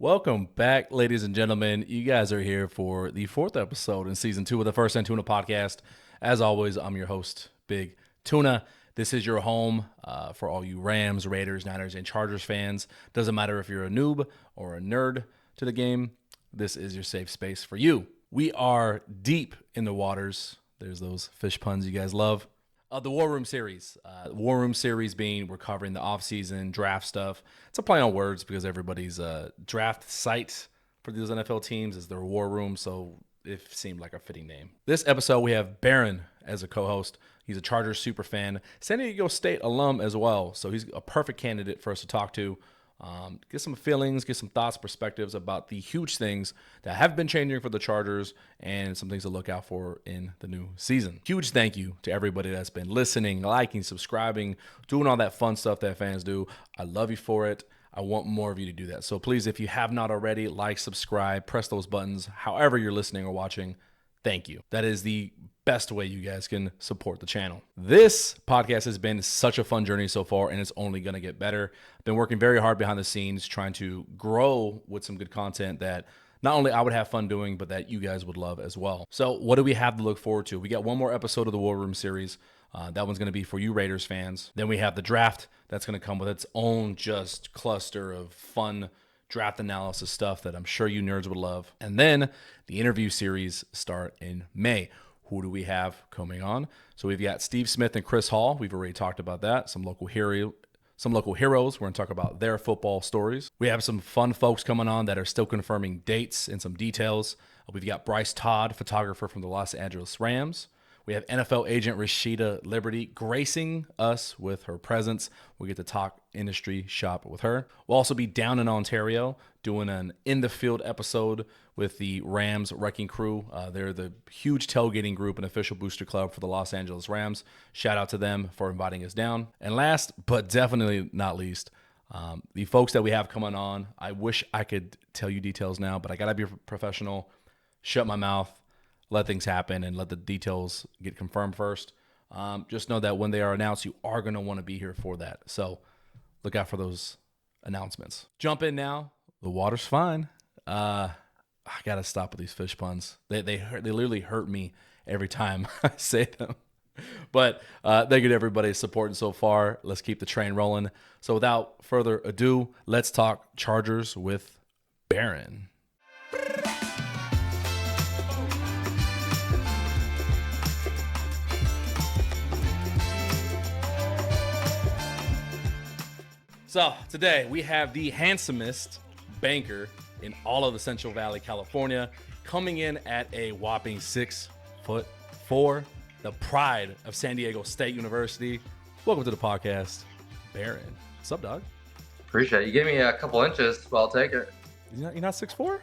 Welcome back, ladies and gentlemen. You guys are here for the fourth episode in season 2 of the First and Tuna podcast. As always, I'm your host, Big Tuna. This is your home for all you Rams, Raiders, Niners, and Chargers fans. Doesn't matter if you're a noob or a nerd to the game, this is your safe space for you. We are deep in the waters. There's those fish puns you guys love. The War Room series. War Room series being we're covering the offseason draft stuff. It's a play on words because everybody's draft site for these NFL teams is their War Room, so it seemed like a fitting name. This episode, we have Barron as a co-host. He's a Chargers super fan, San Diego State alum as well, so he's a perfect candidate for us to talk to. Get some feelings, get some thoughts, perspectives about the huge things that have been changing for the Chargers and some things to look out for in the new season. Huge thank you to everybody that's been listening, liking, subscribing, doing all that fun stuff that fans do. I love you for it. I want more of you to do that. So please, if you have not already, like, subscribe, press those buttons, however you're listening or watching. Thank you. That is the best way you guys can support the channel. This podcast has been such a fun journey so far, and it's only going to get better. I've been working very hard behind the scenes, trying to grow with some good content that not only I would have fun doing, but that you guys would love as well. So what do we have to look forward to? We got one more episode of the War Room series. That one's going to be for you Raiders fans. Then we have the draft. That's going to come with its own just cluster of fun draft analysis stuff that I'm sure you nerds would love. And then the interview series start in May. Who do we have coming on? So we've got Steve Smith and Chris Hall. We've already talked about that. Some local heroes. We're going to talk about their football stories. We have some fun folks coming on that are still confirming dates and some details. We've got Bryce Todd, photographer from the Los Angeles Rams. We have NFL agent Rashida Liberty gracing us with her presence. We get to talk industry shop with her. We'll also be down in Ontario doing an in the field episode with the Rams Wrecking Crew. They're the huge tailgating group and official booster club for the Los Angeles Rams. Shout out to them for inviting us down. And last, but definitely not least, the folks that we have coming on. I wish I could tell you details now, but I got to be professional, shut my mouth, let things happen, and let the details get confirmed first. Just know that when they are announced, you are going to want to be here for that. So look out for those announcements. Jump in now. The water's fine. I got to stop with these fish puns. They literally hurt me every time I say them. But thank you to everybody supporting so far. Let's keep the train rolling. So without further ado, let's talk Chargers with Barron. So today we have the handsomest banker in all of the Central Valley, California, coming in at a whopping 6'4", the pride of San Diego State University. Welcome to the podcast, Barron. What's up, dog? Appreciate it. You gave me a couple inches, but I'll take it. You're not 6'4"?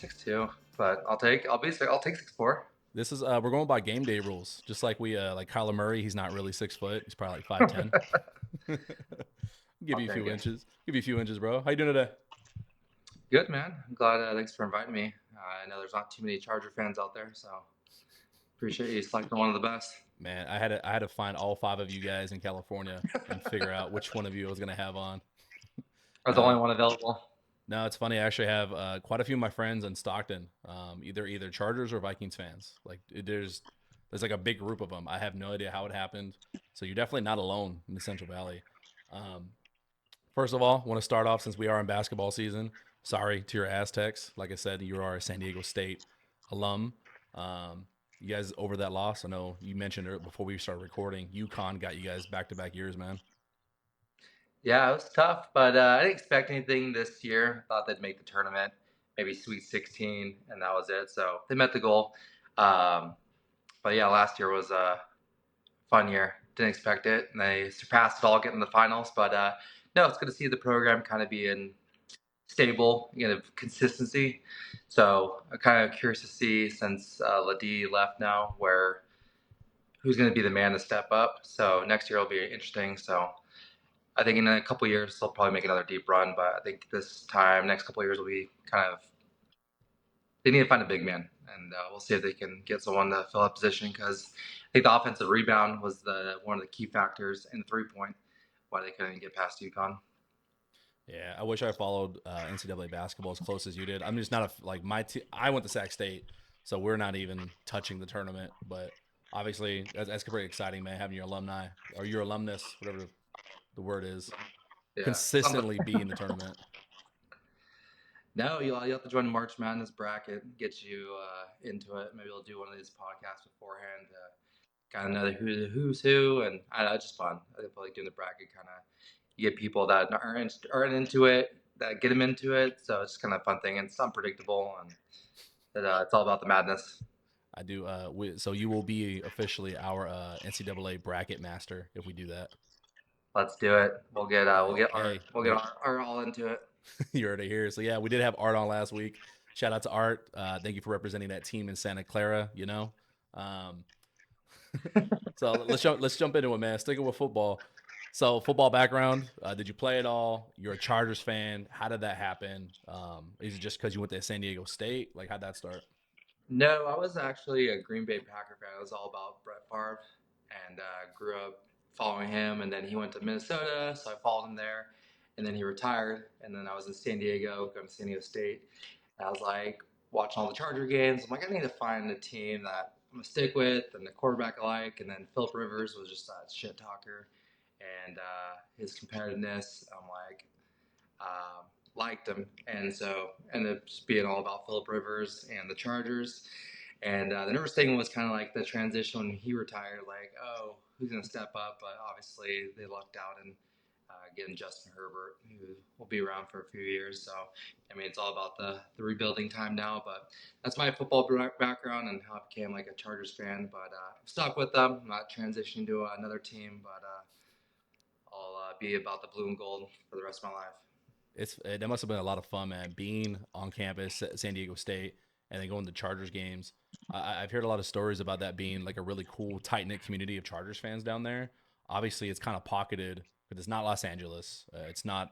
6'2", but I'll take 6'4". This is we're going by game day rules, just like we like Kyler Murray. He's not really 6 foot. He's probably like 5'10". Give you a few inches. Give you a few inches, bro. How you doing today? Good, man. I'm glad. Thanks for inviting me. I know there's not too many Charger fans out there, so appreciate you selecting one of the best. Man, I had to find all 5 of you guys in California and figure out which one of you I was gonna have on. I was the only one available. No, it's funny. I actually have quite a few of my friends in Stockton, either Chargers or Vikings fans. Like there's like a big group of them. I have no idea how it happened. So you're definitely not alone in the Central Valley. First of all, I want to start off since we are in basketball season. Sorry to your Aztecs. Like I said, you are a San Diego State alum. You guys over that loss? I know you mentioned it before we started recording. UConn got you guys back-to-back years, man. Yeah, it was tough, but I didn't expect anything this year. Thought they'd make the tournament, maybe Sweet 16, and that was it. So they met the goal. But yeah, last year was a fun year. Didn't expect it, and they surpassed it all, getting the finals. But no, it's good to see the program kind of being stable, consistency. So I'm kind of curious to see, since Ladie left now, who's going to be the man to step up. So next year will be interesting. So I think in a couple of years they'll probably make another deep run, but I think this time, next couple of years, will be they need to find a big man, and we'll see if they can get someone to fill that position, because I think the offensive rebound was one of the key factors in the 3-point, why they couldn't get past UConn. Yeah, I wish I followed NCAA basketball as close as you did. I'm just not like my team. I went to Sac State, so we're not even touching the tournament. But obviously, that's pretty exciting, man. Having your alumni or your alumnus, whatever the word is, Yeah, something. consistently be in the tournament. No, you'll have to join the March Madness bracket, get you into it. Maybe we'll do one of these podcasts beforehand. Kind of know who's who, and I don't know, it's just fun. I feel like doing the bracket kind of you get people that aren't into it, that get them into it. So it's kind of a fun thing, and it's unpredictable, and it's all about the madness. I do. So you will be officially our NCAA bracket master if we do that. Let's do it. We'll get Hey, hey, we'll get look, our all into it. you already here. So yeah, we did have Art on last week. Shout out to Art. Thank you for representing that team in Santa Clara. Um, so let's jump into it, man. Sticking with football. So football background. Did you play at all? You're a Chargers fan. How did that happen? Is it just because you went to San Diego State? Like, how'd that start? No, I was actually a Green Bay Packer fan. I was all about Brett Favre, and grew up following him. And then he went to Minnesota, so I followed him there. And then he retired, and then I was in San Diego, going to San Diego State. And I was like watching all the Charger games. I'm like, I need to find a team that I'm gonna stick with, and the quarterback I like. And then Philip Rivers was just that shit talker, and his competitiveness. I'm like, liked him, and so ended up just being all about Philip Rivers and the Chargers. And the nervous thing was kind of like the transition when he retired, like, oh, who's going to step up? But obviously, they lucked out and getting Justin Herbert, who will be around for a few years. So, I mean, it's all about the rebuilding time now. But that's my football background and how I became like a Chargers fan. But I'm stuck with them. I'm not transitioning to another team, but I'll be about the blue and gold for the rest of my life. That must have been a lot of fun, man. Being on campus at San Diego State and then going to Chargers games. I've heard a lot of stories about that being like a really cool, tight knit community of Chargers fans down there. Obviously, it's kind of pocketed, but it's not Los Angeles. It's not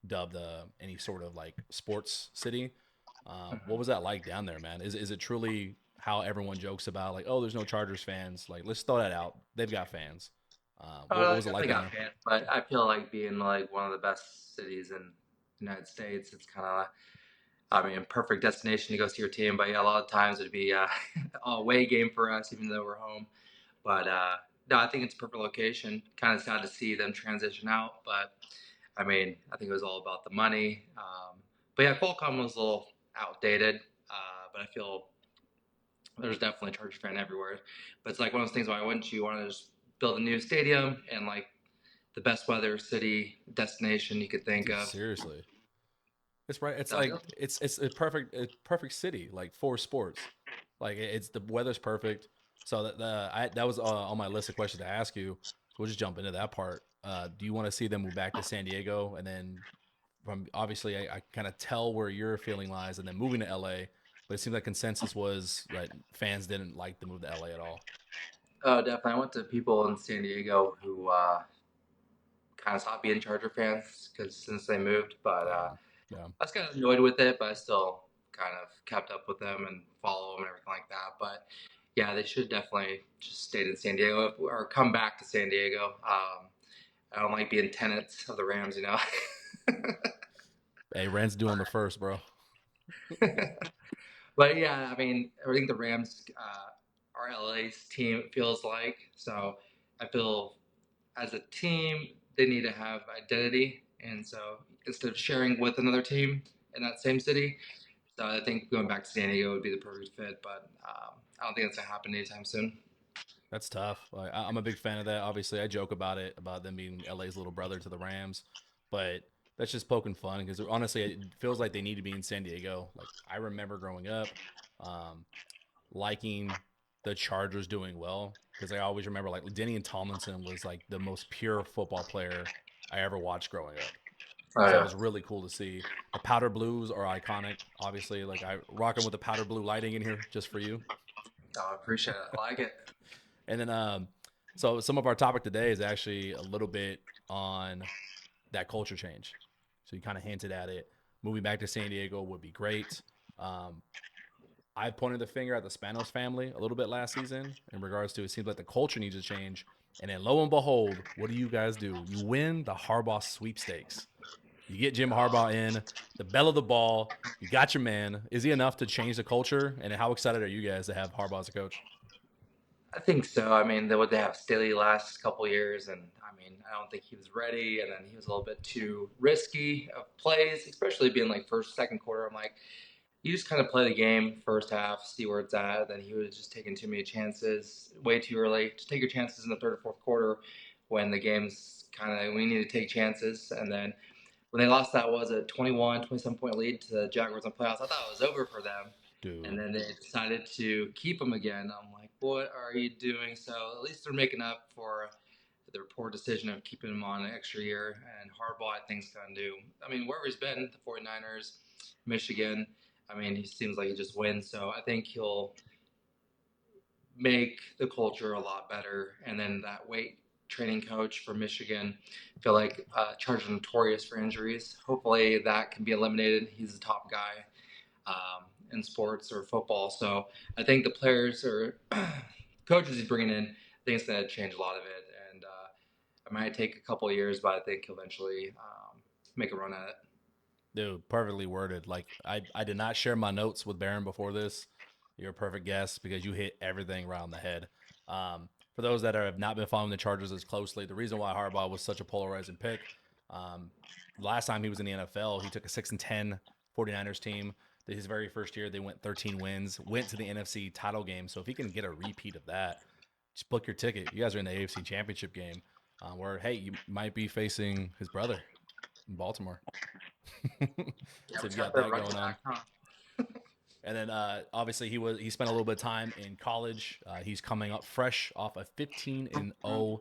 dubbed any sort of like sports city. What was that like down there, man? Is it truly how everyone jokes about like, oh, there's no Chargers fans? Like, let's throw that out. They've got fans. What I was it like definitely down got there? fans, but I feel like being like one of the best cities in the United States, it's kind of, I mean, perfect destination to go see your team. But yeah, a lot of times it'd be a away game for us, even though we're home. But no, I think it's a perfect location. Kind of sad to see them transition out, but I mean, I think it was all about the money. But yeah, Qualcomm was a little outdated, but I feel there's definitely a Chargers fan everywhere. But it's like one of those things why wouldn't you want to just build a new stadium and like the best weather city destination you could think Dude, of? seriously. It's right. It's So, like it's a perfect city like for sports. Like it's the weather's perfect. So that was on my list of questions to ask you. So we'll just jump into that part. Do you want to see them move back to San Diego and then from obviously I kind of tell where your feeling lies and then moving to LA, but it seems like consensus was that fans didn't like the move to LA at all. oh, definitely. I went to people in San Diego who kind of stopped being Charger fans because since they moved, but Yeah, yeah. I was kind of annoyed with it, but I still kind of kept up with them and follow them and everything like that. But yeah, they should definitely just stay in San Diego or come back to San Diego. I don't like being tenants of the Rams, you know. Hey, Rand's doing the first, bro. But yeah, I mean, I think the Rams are LA's team. It feels like so. I feel as a team they need to have identity, and so instead of sharing with another team in that same city, so I think going back to San Diego would be the perfect fit. But I don't think that's gonna happen anytime soon. That's tough. Like, I'm a big fan of that. Obviously, I joke about it about them being LA's little brother to the Rams, but that's just poking fun because honestly, it feels like they need to be in San Diego. Like I remember growing up, um, liking the Chargers doing well because I always remember like Denny and Tomlinson was like the most pure football player I ever watched growing up. Oh So it yeah, was really cool to see. The powder blues are iconic. Obviously, like I rocking with the powder blue lighting in here just for you. I appreciate it. I like it. And then, so some of our topic today is actually a little bit on that culture change. So you kind of hinted at it. Moving back to San Diego would be great. Um, I pointed the finger at the Spanos family a little bit last season in regards to it seems like the culture needs to change. And then lo and behold, what do? You win the Harbaugh sweepstakes. You get Jim Harbaugh in, the bell of the ball. You got your man. Is he enough to change the culture? And how excited are you guys to have Harbaugh as a coach? I think so. I mean, they have Staley last couple years, and I mean, I don't think he was ready, and then he was a little bit too risky of plays, especially being like first, second quarter. I'm like, you just kind of play the game first half, see where it's at. Then he was just taking too many chances, way too early. Just take your chances in the third or fourth quarter when the game's kind of we need to take chances. And then when they lost that was a 21, 27-point lead to the Jaguars in playoffs, I thought it was over for them. And Dude. then they decided to keep him again. I'm like, what are you doing? So at least they're making up for their poor decision of keeping him on an extra year. And Harbaugh, I think, is going to do. I mean, wherever he's been, the 49ers, Michigan, I mean, he seems like he just wins. So I think he'll make the culture a lot better. And then that weight training coach for Michigan, I feel like Chargers are notorious for injuries. Hopefully that can be eliminated. He's the top guy in sports or football. So I think the players or coaches he's bringing in, I think it's going to change a lot of it. And it might take a couple of years, but I think he'll eventually make a run at it. Dude, perfectly worded. Like I did not share my notes with Barron before this. You're a perfect guest because you hit everything right on the head. For those that have not been following the Chargers as closely, the reason why Harbaugh was such a polarizing pick, um, last time he was in the NFL, he took a 6-10 49ers team. His very first year, they went 13 wins, went to the NFC title game. So if he can get a repeat of that, just book your ticket. You guys are in the AFC Championship game, where hey, you might be facing his brother in Baltimore. Yeah, So we you got got the that running going on. back, huh? And then obviously he spent a little bit of time in college. He's coming up fresh off a 15-0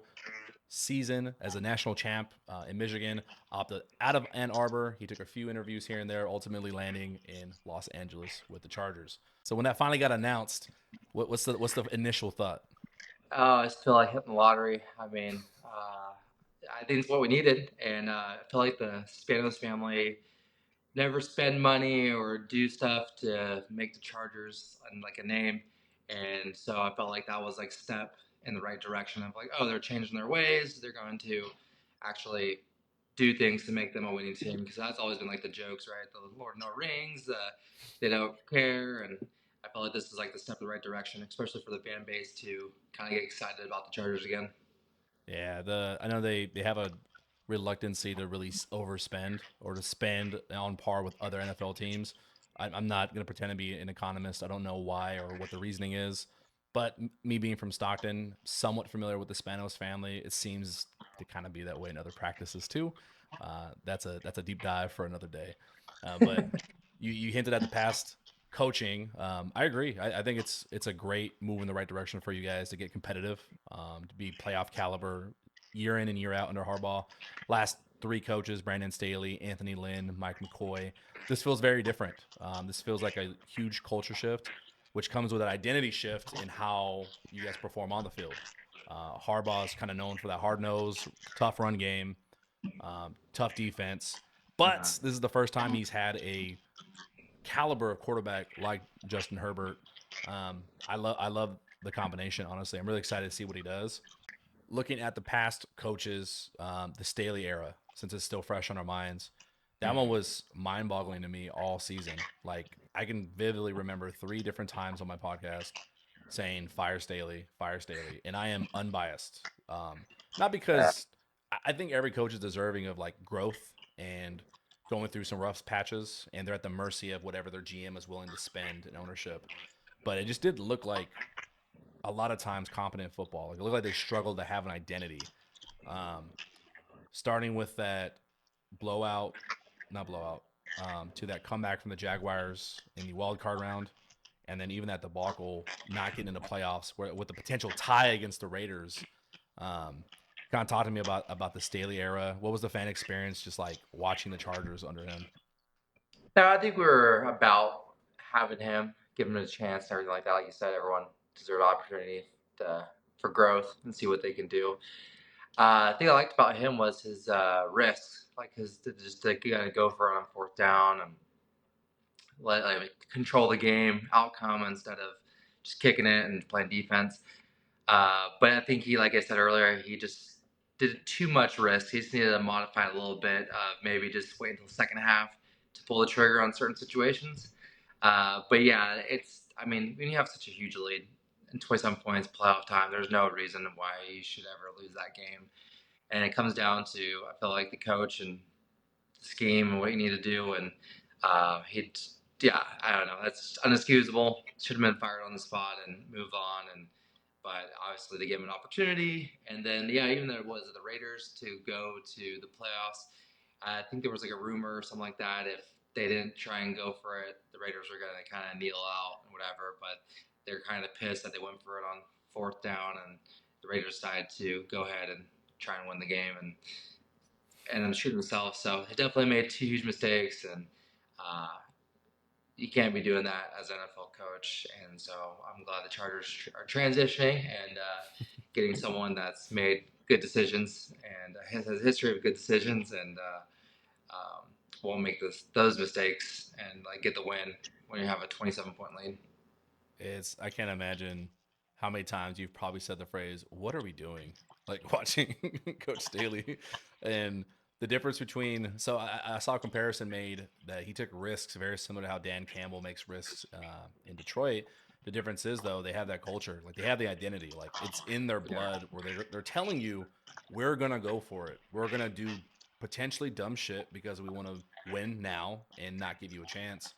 season as a national champ in Michigan. Opted out of Ann Arbor. He took a few interviews here and there, ultimately landing in Los Angeles with the Chargers. So when that finally got announced, what's the initial thought? I just feel like hitting the lottery. I mean, I think it's what we needed, and I feel like the Spanos family never spend money or do stuff to make the Chargers like a name. And so I felt like that was like a step in the right direction of like, oh, they're changing their ways. They're going to actually do things to make them a winning team because that's always been like the jokes, right? The Lord no rings, they don't care, and I felt like this is like the step in the right direction, especially for the fan base to kind of get excited about the Chargers again. Yeah, I know they have a reluctancy to really overspend or to spend on par with other NFL teams. I'm not going to pretend to be an economist. I don't know why or what the reasoning is, but me being from Stockton, somewhat familiar with the Spanos family, it seems to kind of be that way in other practices too. That's a deep dive for another day. But you hinted at the past coaching. I agree. I think it's a great move in the right direction for you guys to get competitive, to be playoff caliber year in and year out under Harbaugh. Last three coaches: Brandon Staley, Anthony Lynn, Mike McCoy. This feels very different. This feels like a huge culture shift, which comes with an identity shift in how you guys perform on the field. Harbaugh is kind of known for that hard nose, tough run game, tough defense. But Uh-huh. this is the first time he's had a caliber of quarterback like Justin Herbert. I love the combination. Honestly, I'm really excited to see what he does. Looking at the past coaches, the Staley era, since it's still fresh on our minds, that one Mm-hmm. was mind-boggling to me all season. Like I can vividly remember three different times on my podcast saying fire Staley, and I am unbiased. Not Yeah. because I think every coach is deserving of like growth and going through some rough patches, and they're at the mercy of whatever their GM is willing to spend in ownership. But it just did look like a lot of times competent football. Like it looked like they struggled to have an identity. Um, Starting with that blowout, not blowout, to that comeback from the Jaguars in the wild card round, and then even that debacle not getting into playoffs where, with the potential tie against the Raiders. Um, Kind of talk to me about the Staley era. What was the fan experience just like watching the Chargers under him? No, I think we were about having him, giving him a chance and everything like that. Like you said, everyone deserves opportunity for growth and see what they can do. The thing I liked about him was his risks, like his just to kind of go for it on fourth down and like, control the game outcome instead of just kicking it and playing defense. But I think he, like I said earlier, he just did too much risk. He just needed to modify it a little bit. Maybe just wait until the second half to pull the trigger on certain situations. But yeah, it's. I mean, when you have such a huge lead and 27 points playoff time, there's no reason why you should ever lose that game. And it comes down to I feel like the coach and scheme and what you need to do. And he, yeah, I don't know. That's unexcusable. Should have been fired on the spot and move on. And but obviously they gave him an opportunity. And then yeah, even though it was the Raiders to go to the playoffs, I think there was like a rumor or something like that. If they didn't try and go for it, the Raiders were going to kind of kneel out and whatever. But they're kind of pissed that they went for it on fourth down, and the Raiders decided to go ahead and try and win the game. And shoot himself. So he definitely made two huge mistakes, and uh, you can't be doing that as an NFL coach. And so I'm glad the Chargers are transitioning and getting someone that's made good decisions and has a history of good decisions and won't make those mistakes and like get the win when you have a 27-point lead. I can't imagine how many times you've probably said the phrase, "What are we doing?" Like watching Coach Staley, and the difference between. So I saw a comparison made that he took risks very similar to how Dan Campbell makes risks in Detroit. The difference is though they have that culture, like they have the identity, like it's in their Yeah. blood, where they're telling you we're gonna go for it, we're gonna do potentially dumb shit because we want to win now and not give you a chance.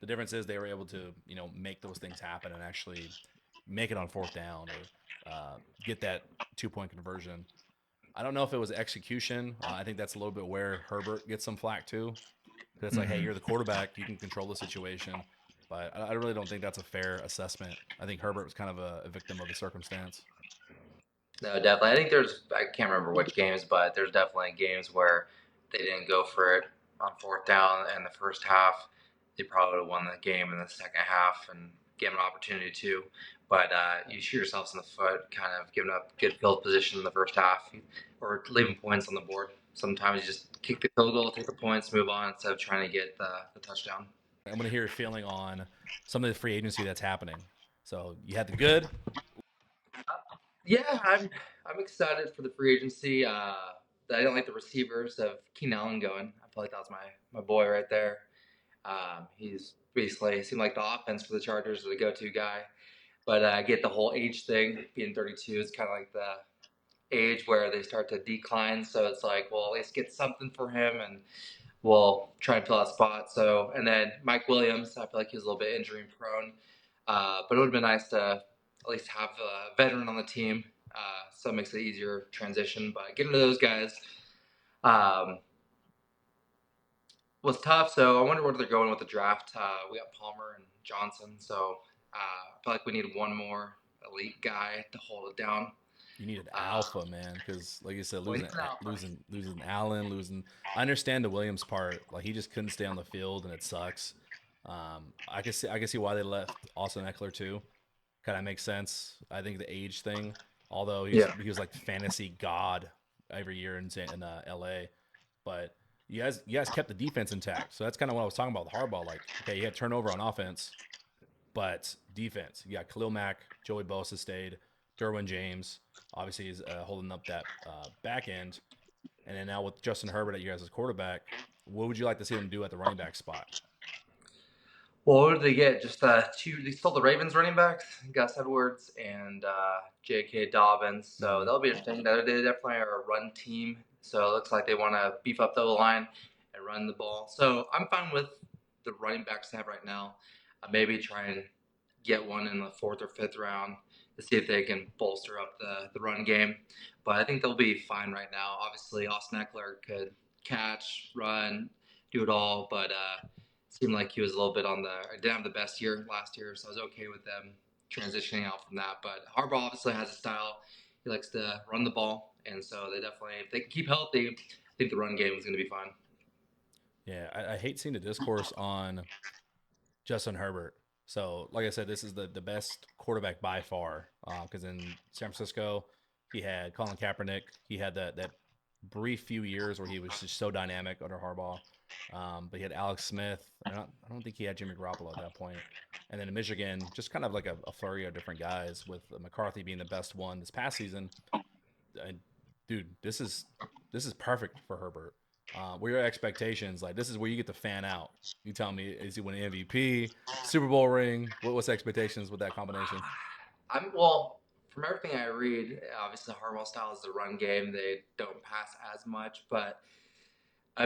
The difference is they were able to, make those things happen and actually make it on fourth down or get that 2 point conversion. I don't know if it was execution. I think that's a little bit where Herbert gets some flack too. Because it's like, hey, Mm-hmm. you're the quarterback, you can control the situation. But I really don't think that's a fair assessment. I think Herbert was kind of a victim of the circumstance. No, definitely. I think I can't remember which games, but there's definitely games where they didn't go for it on fourth down in the first half. They probably would have won the game in the second half and gave them an opportunity to. But you shoot yourselves in the foot, kind of giving up good field position in the first half or leaving points on the board. Sometimes you just kick the field goal, take the points, move on instead of trying to get the touchdown. I'm going to hear your feeling on some of the free agency that's happening. So you had the good. Yeah, I'm excited for the free agency. I don't like the receivers of Keenan Allen going. I feel like that was my boy right there. He's basically seemed like the offense for the Chargers, the go-to guy. But I get the whole age thing. Being 32 is kind of like the age where they start to decline. So it's like, well, at least get something for him, and we'll try and fill that spot. So, and then Mike Williams, I feel like he was a little bit injury prone, but it would have been nice to at least have a veteran on the team, so it makes it easier transition. But getting to those guys um, was tough. So I wonder where they're going with the draft. We got Palmer and Johnson, so I feel like we need one more elite guy to hold it down. You needed Uh, alpha, man, because like you said, we losing need an alpha. losing Allen, losing. I understand the Williams part. Like he just couldn't stay on the field, and it sucks. I can see why they left Austin Eckler too. Kind of makes sense. I think the age thing, although Yeah. he was like fantasy god every year in LA, but you guys kept the defense intact. So that's kind of what I was talking about with Harbaugh. Like, okay, you had turnover on offense, but defense, you got Khalil Mack, Joey Bosa stayed, Derwin James obviously is holding up that back end, and then now with Justin Herbert at you guys as quarterback, what would you like to see them do at the running back spot? Well, what did they get? Just two. They stole the Ravens running backs, Gus Edwards and J.K. Dobbins. So Mm-hmm. that'll be interesting. They definitely are a run team. So it looks like they want to beef up the line and run the ball. So I'm fine with the running backs they have right now. Maybe try and get one in the fourth or fifth round to see if they can bolster up the run game. But I think they'll be fine right now. Obviously, Austin Eckler could catch, run, do it all, but seemed like he was a little bit on the. I didn't have the best year last year, so I was okay with them transitioning out from that. But Harbaugh obviously has a style. He likes to run the ball, and so they definitely, if they can keep healthy, I think the run game is going to be fine. Yeah, I hate seeing the discourse on Justin Herbert. So, like I said, this is the best quarterback by far. Because in San Francisco, he had Colin Kaepernick. He had that brief few years where he was just so dynamic under Harbaugh. But he had Alex Smith. I don't think he had Jimmy Garoppolo at that point. And then in Michigan, just kind of like a flurry of different guys, with McCarthy being the best one this past season. And dude, this is perfect for Herbert. What are your expectations? Like, this is where you get to fan out. You tell me, is he winning MVP, Super Bowl ring? What's the expectations with that combination? Well, from everything I read, obviously the Harbaugh style is the run game. They don't pass as much, but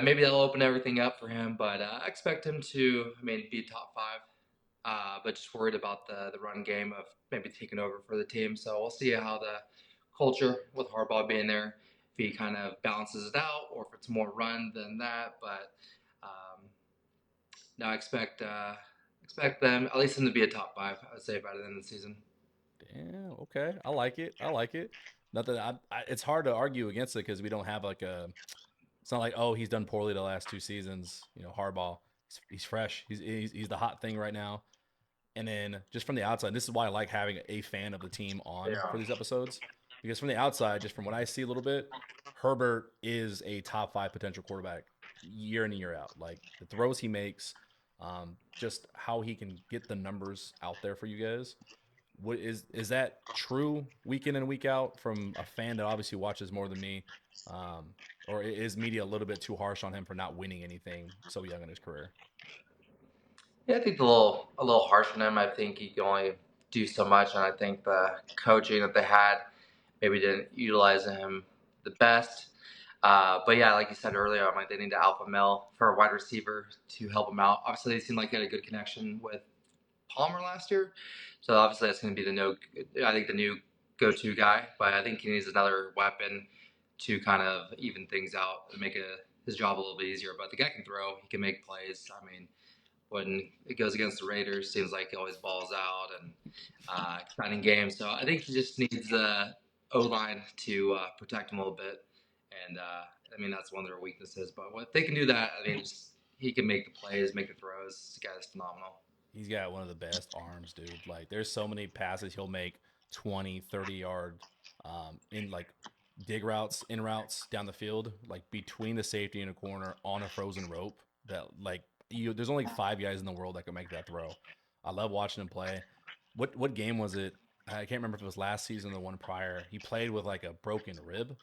maybe that'll open everything up for him. But I expect him to, be top five. But just worried about the run game of maybe taking over for the team. So we'll see how the culture with Harbaugh being there, if he kind of balances it out, or if it's more run than that. But um, no, I expect them at least them to be a top five. I would say by the end of the season. Damn. Okay. I like it. I like it. Nothing. It's hard to argue against it because we don't have like a. It's not like, oh, he's done poorly the last 2 seasons. Harbaugh. He's fresh. He's the hot thing right now. And then just from the outside, this is why I like having a fan of the team on Yeah. for these episodes, because from the outside, just from what I see a little bit, Herbert is a top five potential quarterback year in and year out. Like the throws he makes, just how he can get the numbers out there for you guys. What is that true week in and week out from a fan that obviously watches more than me? Um, or is media a little bit too harsh on him for not winning anything so young in his career? Yeah, I think a little harsh on him. I think he can only do so much, and I think the coaching that they had maybe didn't utilize him the best. But yeah, like you said earlier, I'm like they need to alpha male for a wide receiver to help him out. Obviously, they seemed like they had a good connection with Palmer last year, so obviously that's going to be I think the new go-to guy. But I think he needs another weapon to kind of even things out and make his job a little bit easier. But the guy can throw, he can make plays. When it goes against the Raiders, seems like he always balls out and exciting games. So I think he just needs the O line to protect him a little bit, and that's one of their weaknesses. But if they can do that, he can make the plays, make the throws. The guy's phenomenal. He's got one of the best arms, dude. Like there's so many passes he'll make 20, 30 yard in like dig routes, in routes down the field, like between the safety and a corner on a frozen rope that like there's only 5 guys in the world that can make that throw. I love watching him play. What game was it? I can't remember if it was last season or the one prior. He played with like a broken rib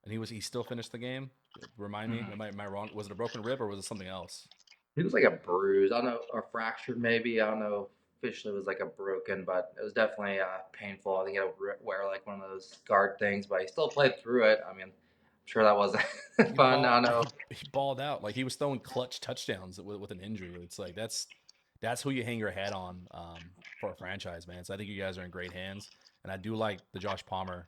and he still finished the game. Remind me, Mm-hmm. am I wrong? Was it a broken rib or was it something else? He was like a bruise. I don't know, or fractured maybe. I don't know. Officially, it was like a broken, but it was definitely painful. I think he had to wear like one of those guard things, but he still played through it. I'm sure that wasn't he fun. ball I don't know. he balled out like he was throwing clutch touchdowns with an injury. It's like that's who you hang your hat on for a franchise, man. So I think you guys are in great hands, and I do like the Josh Palmer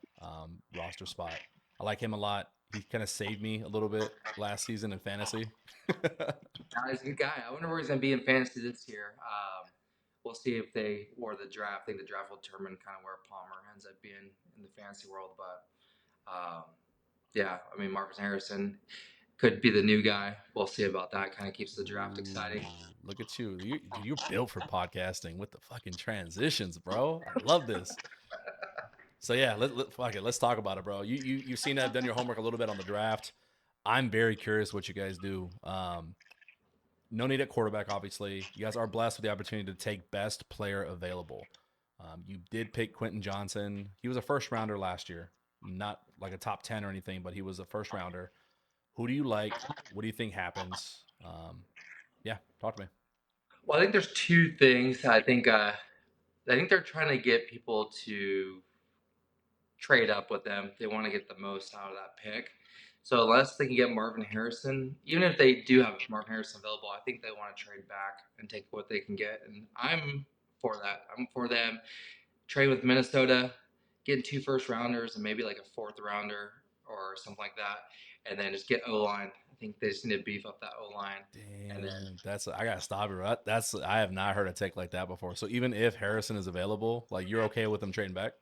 roster spot. I like him a lot. He kind of saved me a little bit last season in fantasy. Nah, he's a good guy. I wonder where he's going to be in fantasy this year. We'll see if they or the draft. I think the draft will determine kind of where Palmer ends up being in the fantasy world. But yeah, Marvin Harrison could be the new guy. We'll see about that. Kind of keeps the draft exciting. Ooh, look at you. You're built for podcasting with the fucking transitions, bro. I love this. So yeah, fuck it. Let's talk about it, bro. You've seen that, done your homework a little bit on the draft. I'm very curious what you guys do. No need at quarterback, obviously. You guys are blessed with the opportunity to take best player available. You did pick Quentin Johnson. He was a first rounder last year, not like a top 10 or anything, but he was a first rounder. Who do you like? What do you think happens? Yeah, talk to me. Well, I think there's two things. I think they're trying to get people to trade up with them. They want to get the most out of that pick. So unless they can get Marvin Harrison, even if they do have Marvin Harrison available, I think they want to trade back and take what they can get. And I'm for that. I'm for them trade with Minnesota, getting two first rounders and maybe like a fourth rounder or something like that, and then just get O line. I think they just need to beef up that O line, and then Damn, that's I gotta stop you. Right? That's I have not heard a take like that before. So even if Harrison is available, like you're okay with them trading back?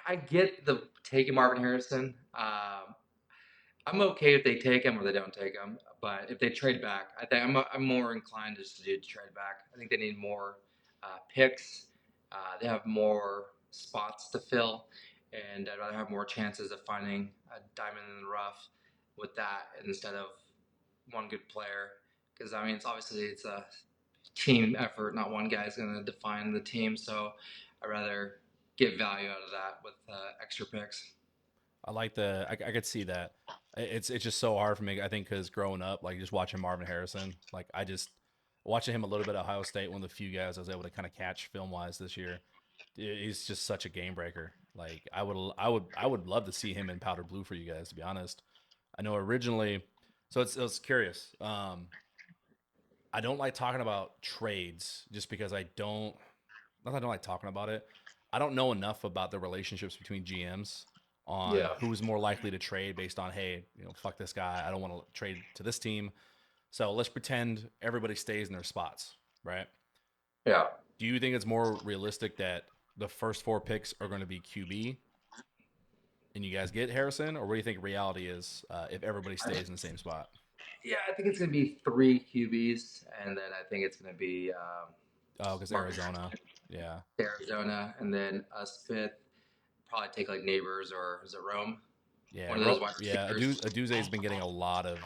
I get the taking Marvin Harrison. I'm okay if they take him or they don't take him, but if they trade back, I'm more inclined just to do trade back. I think they need more picks. They have more spots to fill, and I'd rather have more chances of finding a diamond in the rough with that instead of one good player. Because it's a team effort. Not one guy's going to define the team. So I'd rather get value out of that with extra picks. I like I could see that. It's just so hard for me. I think because growing up, like just watching Marvin Harrison, like I just watching him a little bit at Ohio State, one of the few guys I was able to kind of catch film wise this year. He's just such a game breaker. Like I would love to see him in powder blue for you guys. To be honest, I know originally. So it's curious. I don't like talking about trades just because I don't. Not that I don't like talking about it. I don't know enough about the relationships between GMs on Yeah. who's more likely to trade based on, hey, fuck this guy. I don't want to trade to this team. So let's pretend everybody stays in their spots, right? Yeah. Do you think it's more realistic that the first four picks are going to be QB and you guys get Harrison, or what do you think reality is if everybody stays in the same spot? Yeah, I think it's going to be three QBs, and then I think it's going to be Oh, because Marcus Arizona, yeah, Arizona, and then us fifth. Probably take like Neighbors or is it Rome? yeah, One of those wide yeah. receivers. Aduze's been getting a lot of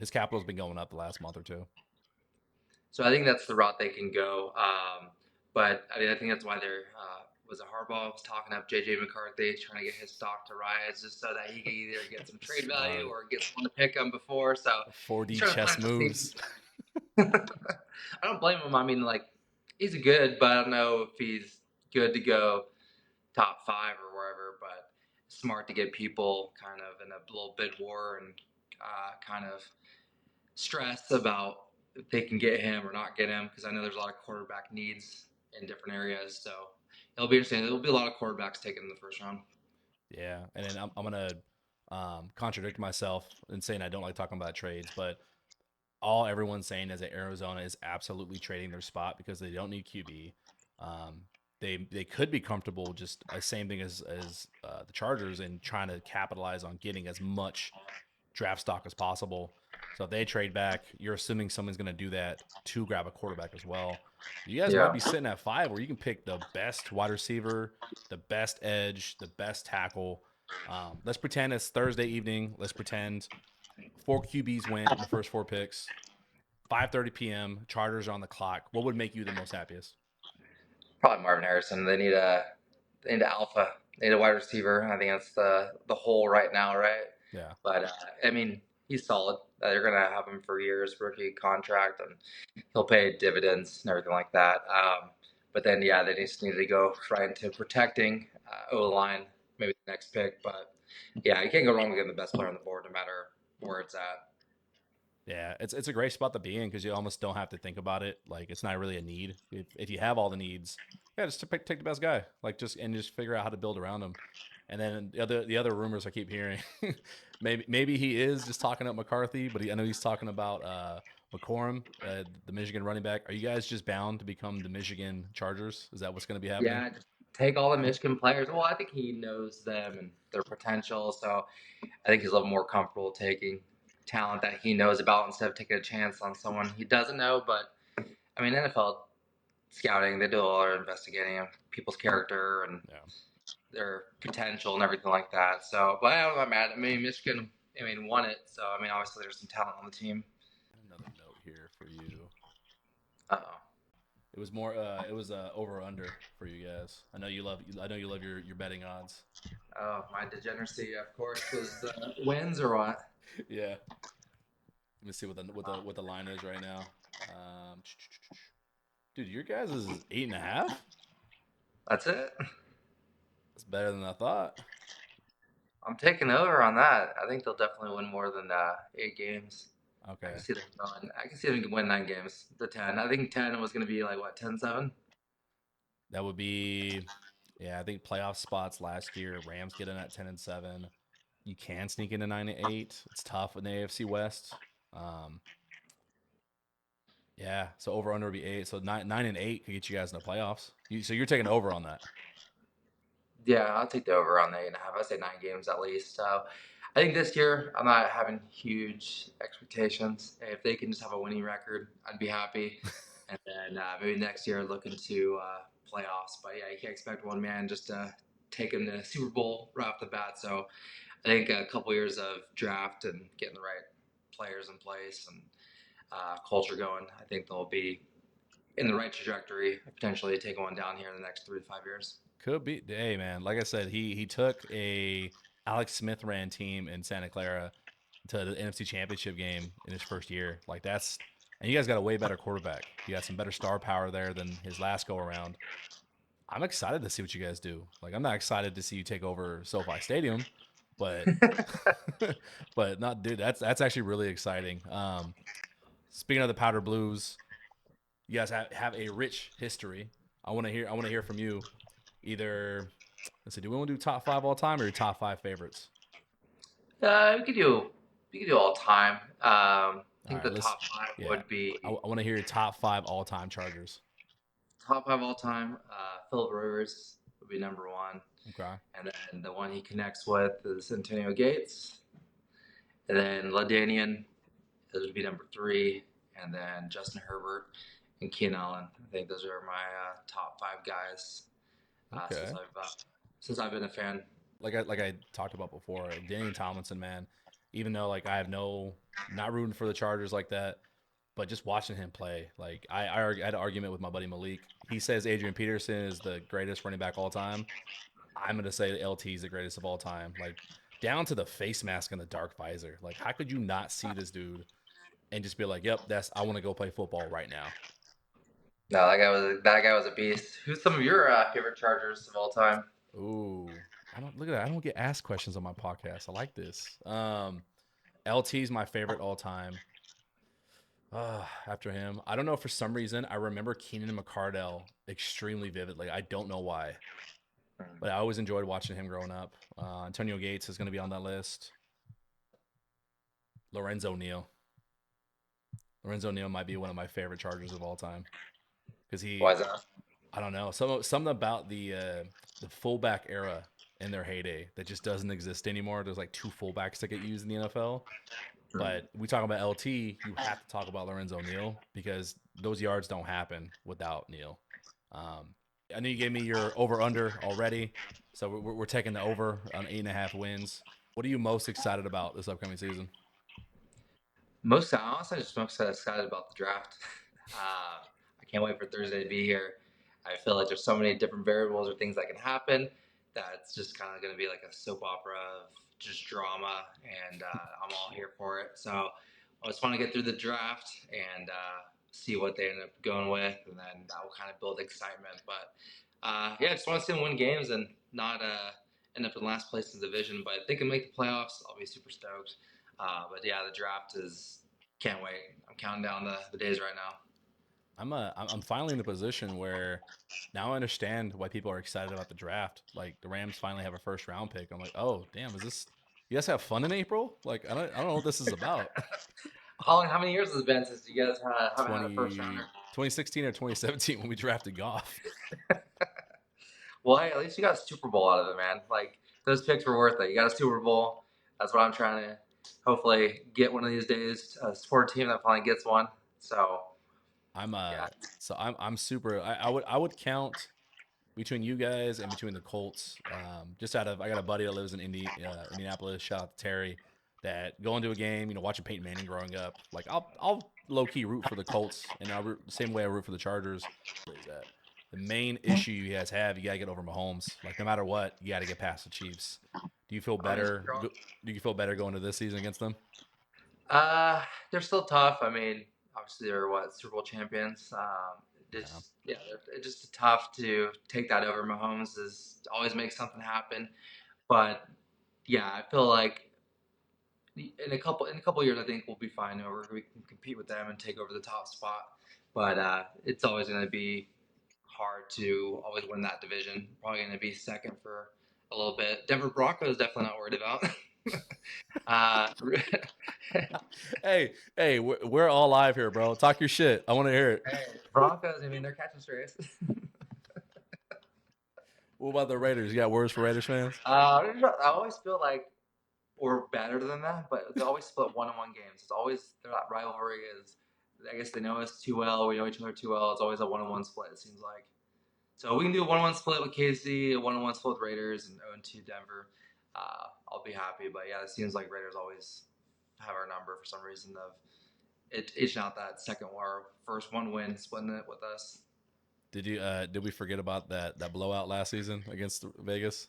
his capital's been going up the last month or two. So I think that's the route they can go. But I mean, I think that's why they're was it Harbaugh was talking up JJ McCarthy, trying to get his stock to rise, just so that he can either get some trade value Smart. or get someone to pick him before. So he's 4D trying to chess plant the moves. seeds. I don't blame him. I mean, like he's good, but I don't know if he's good to go top five or wherever. But smart to get people kind of in a little bid war and kind of stress about if they can get him or not get him because I know there's a lot of quarterback needs in different areas. So it'll be interesting. There'll be a lot of quarterbacks taken in the first round. Yeah, and then I'm gonna contradict myself in saying I don't like talking about trades, but all everyone's saying is that Arizona is absolutely trading their spot because they don't need QB. Um, they could be comfortable just same thing as the Chargers and trying to capitalize on getting as much draft stock as possible. So if they trade back, you're assuming someone's going to do that to grab a quarterback as well. You guys might Yeah. be sitting at five where you can pick the best wide receiver, the best edge, the best tackle. Let's pretend it's Thursday evening. Let's pretend four QBs went in the first four picks. 5:30 p.m. Chargers are on the clock. What would make you the most happiest? Probably Marvin Harrison. They need an alpha. They need a wide receiver. I think that's the hole right now, right? Yeah, But I mean, he's solid. They're gonna have him for years, rookie contract, and he'll pay dividends and everything like that. But then, yeah, they just need to go right into protecting O line, maybe the next pick. But yeah, you can't go wrong with getting the best player on the board, no matter where it's at. yeah. It's a great spot to be in because you almost don't have to think about it. Like it's not really a need. If you have all the needs, yeah, just to take the best guy. Like just figure out how to build around him. And then the other rumors I keep hearing, maybe he is just talking up McCarthy, but I know he's talking about McCorum, the Michigan running back. Are you guys just bound to become the Michigan Chargers? Is that what's going to be happening? Yeah, just take all the Michigan players. Well, I think he knows them and their potential, so I think he's a little more comfortable taking talent that he knows about instead of taking a chance on someone he doesn't know. But I mean, NFL scouting, they do a lot of investigating of people's character and Yeah. their potential and everything like that. So, but I'm not mad. I mean, Michigan, I mean, won it. So, I mean, obviously there's some talent on the team. Another note here for you. Oh. It was more. It was over under for you guys. I know you love. I know you love your betting odds. Oh, my degeneracy, of course, was wins or what? Yeah. Let me see what the line is right now. Um, dude, your guys is 8.5. That's it. That's better than I thought. I'm taking over on that. I think they'll definitely win more than 8 games. I can Okay, see them going. I can see them win 9 games. The 10. I think 10 was going to be like what 10-7. that would be. Yeah, I think playoff spots last year. Rams get in at 10-7. You can sneak into 9-8. It's tough in the AFC West. Um, yeah, so over under would be 8. So 9-8 could get you guys in the playoffs. So you're taking over on that. Yeah, I'll take the over on the 8.5. I'd say 9 games at least. So I think this year I'm not having huge expectations. If they can just have a winning record, I'd be happy. And then maybe next year look into playoffs. But yeah, you can't expect one man just to take him to Super Bowl right off the bat. So I think a couple years of draft and getting the right players in place and culture going, I think they'll be in the right trajectory, potentially taking one down here in the next 3 to 5 years. Could be. Hey, man. Like I said, he took a Alex Smith ran team in Santa Clara to the NFC Championship game in his first year. Like that's and you guys got a way better quarterback. You got some better star power there than his last go around. I'm excited to see what you guys do. Like I'm not excited to see you take over SoFi Stadium, but but not dude, that's actually really exciting. Speaking of the Powder Blues, you guys have a rich history. I want to hear from you. Either let's see, do we want to do top five all time or your top five favorites? We could do all time. I All think right, the let's top five yeah. would be I want to hear your top five all time Chargers. top five all time. Philip Rivers would be number one, Okay. and then the one he connects with is Antonio Gates, and then LaDainian would be number three, and then Justin Herbert and Keenan Allen. I think those are my top five guys uh, since Okay. I've uh, since I've been a fan. Like I talked about before, like Danny Tomlinson, man. Even though like I have no not rooting for the Chargers like that, but just watching him play, like I had an argument with my buddy Malik. He says Adrian Peterson is the greatest running back all time. I'm gonna say LT is the greatest of all time. Like down to the face mask and the dark visor. Like how could you not see this dude and just be like, "Yep, that's I want to go play football right now." No, that guy was a beast. Who's some of your favorite Chargers of all time? Ooh, I don't look at that. I don't get asked questions on my podcast. I like this. LT is my favorite all time. After him, I don't know for some reason I remember Keenan McCardell extremely vividly. I don't know why, but I always enjoyed watching him growing up. Antonio Gates is going to be on that list. Lorenzo Neal. Lorenzo Neal might be one of my favorite Chargers of all time because Why he, is that? I don't know, something about the fullback era in their heyday that just doesn't exist anymore. There's like two fullbacks that get used in the NFL. But we talk about LT, you have to talk about Lorenzo Neal because those yards don't happen without Neal. Um, I know you gave me your over under already, so we're taking the over on 8.5 wins. What are you most excited about this upcoming season? Most honestly, just most excited about the draft. I can't wait for Thursday to be here. I feel like there's so many different variables or things that can happen that it's just kind of going to be like a soap opera of just drama, and I'm all here for it. So I just want to get through the draft and see what they end up going with, and then that will kind of build excitement. But yeah, I just want to see them win games and not end up in last place in the division. But if they can make the playoffs, I'll be super stoked. But yeah, the draft is can't wait. I'm counting down the days right now. I'm finally in the position where now I understand why people are excited about the draft. Like the Rams finally have a first round pick. I'm like, oh damn, is this you guys have fun in April? Like I don't know what this is about. How many years has it been since you guys haven't had a first rounder? 2016 or 2017 when we drafted Goff. Well, hey, at least you got a Super Bowl out of it, man. Like those picks were worth it. You got a Super Bowl. That's what I'm trying to hopefully get one of these days. Support a team that finally gets one. So I'm yeah, I'm super. I would count between you guys and between the Colts. Just out of I got a buddy that lives in Indianapolis. Shout out to Terry. That going to a game, watching Peyton Manning growing up. Like I'll low key root for the Colts, and I'll root the same way I root for the Chargers. Is that the main issue you guys have? You gotta get over Mahomes. Like no matter what, you gotta get past the Chiefs. Do you feel I mean, better? Do you feel better going to this season against them? they're still tough. I mean, obviously they're Super Bowl champions. Yeah. It's just tough to take that over. Mahomes is always makes something happen, but yeah, I feel like in a couple years, I think we'll be fine. We can compete with them and take over the top spot. But it's always going to be hard to always win that division. Probably going to be second for a little bit. Denver Broncos definitely not worried about. uh, Hey, we're all live here, bro. Talk your shit. I want to hear it. hey, Broncos. I mean, they're catching strays. What about the Raiders? You got words for Raiders fans? I always feel like we're better than that, but they always split one-on-one games. It's always that rivalry is. I guess they know us too well. We know each other too well. It's always a one-on-one split. It seems like. So we can do a one-on-one split with KC, a one-on-one split with Raiders, and 0-2 Denver. I'll be happy. But yeah, it seems like Raiders always have our number for some reason of it itching out that second or first one win, splitting it with us. Did we forget about that blowout last season against Vegas?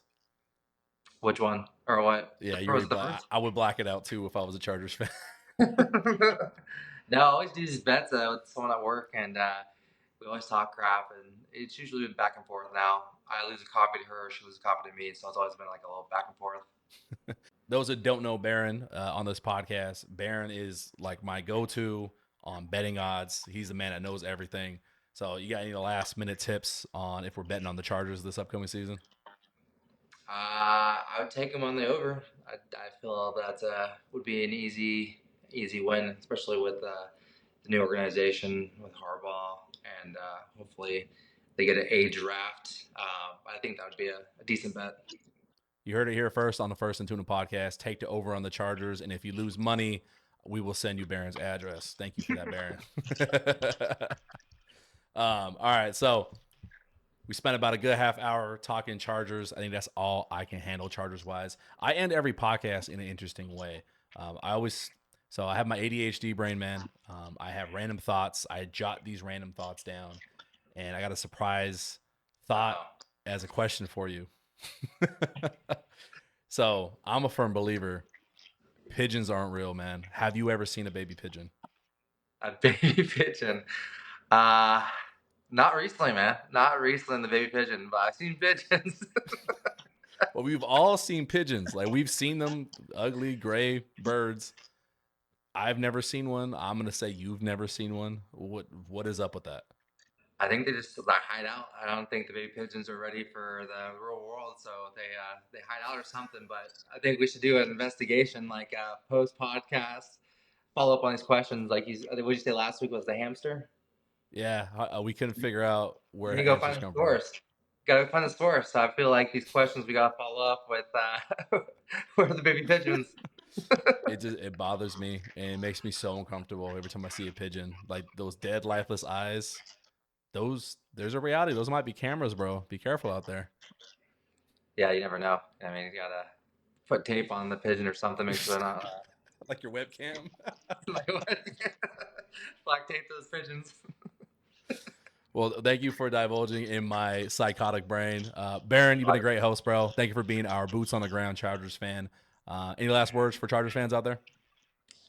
Which one or what? Yeah, you Or was already it the black. first? I would black it out too if I was a Chargers fan. No, I always do these bets with someone at work, and we always talk crap, and it's usually been back and forth. Now I lose a copy to her, she loses a copy to me, so it's always been like a little back and forth. Those that don't know Barron on this podcast, Barron is like my go-to on betting odds. He's the man that knows everything. So, you got any last minute tips on if we're betting on the Chargers this upcoming season? I would take him on the over. I feel that would be an easy win, especially with the new organization with Harbaugh, and hopefully they get an age draft. I think that would be a decent bet. You heard it here first on the First and Tuna podcast. Take the over on the Chargers, and if you lose money, we will send you Barron's address. Thank you for that, Barron. All right, so we spent about a good half hour talking Chargers. I think that's all I can handle Chargers wise. I end every podcast in an interesting way. I always so I have my ADHD brain, man. I have random thoughts. I jot these random thoughts down, and I got a surprise thought Uh, as a question for you. So I'm a firm believer pigeons aren't real, man. Have you ever seen a baby pigeon? a baby pigeon. Uh, Not recently, man. Not recently in the baby pigeon, but I've seen pigeons. Well, we've all seen pigeons. Like we've seen them, ugly gray birds. I've never seen one. I'm gonna say you've never seen one. What is up with that? I think they just like hide out. I don't think the baby pigeons are ready for the real world, so they hide out or something. But I think we should do an investigation, like post podcast, follow up on these questions. Like you, what did you say last week was the hamster? Yeah, we couldn't figure out We where need to go hamsters find the come from. source. Got to find the source. So I feel like these questions we got to follow up with where are the baby pigeons? It bothers me and it makes me so uncomfortable every time I see a pigeon. Like those dead, lifeless eyes. Those there's a reality. Those might be cameras, bro. Be careful out there. Yeah, you never know. I mean, you gotta put tape on the pigeon or something, make sure they're not Like your webcam. like what? Black tape those pigeons. Well, thank you for divulging in my psychotic brain. Barron, you've been a great host, bro. Thank you for being our boots on the ground Chargers fan. Any last words for Chargers fans out there?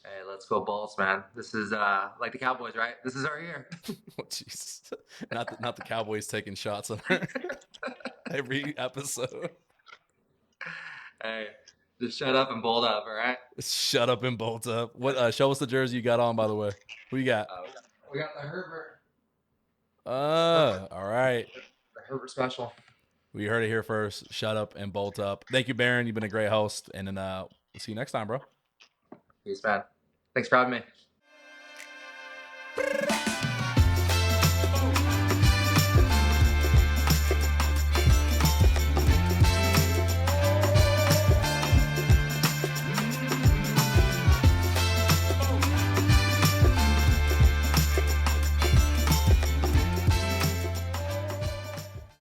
Hey, let's go Bulls, man. This is like the Cowboys, right? This is our year. Oh, Jesus. Not the Cowboys taking shots on every episode. Hey, just shut up and bolt up, all right? Shut up and bolt up. What? Show us the jersey you got on, by the way. Who you got? We got the Herbert. All right. The Herbert special. We heard it here first. Shut up and bolt up. Thank you, Barron. You've been a great host, and then we'll see you next time, bro. Peace, man. Thanks for having me.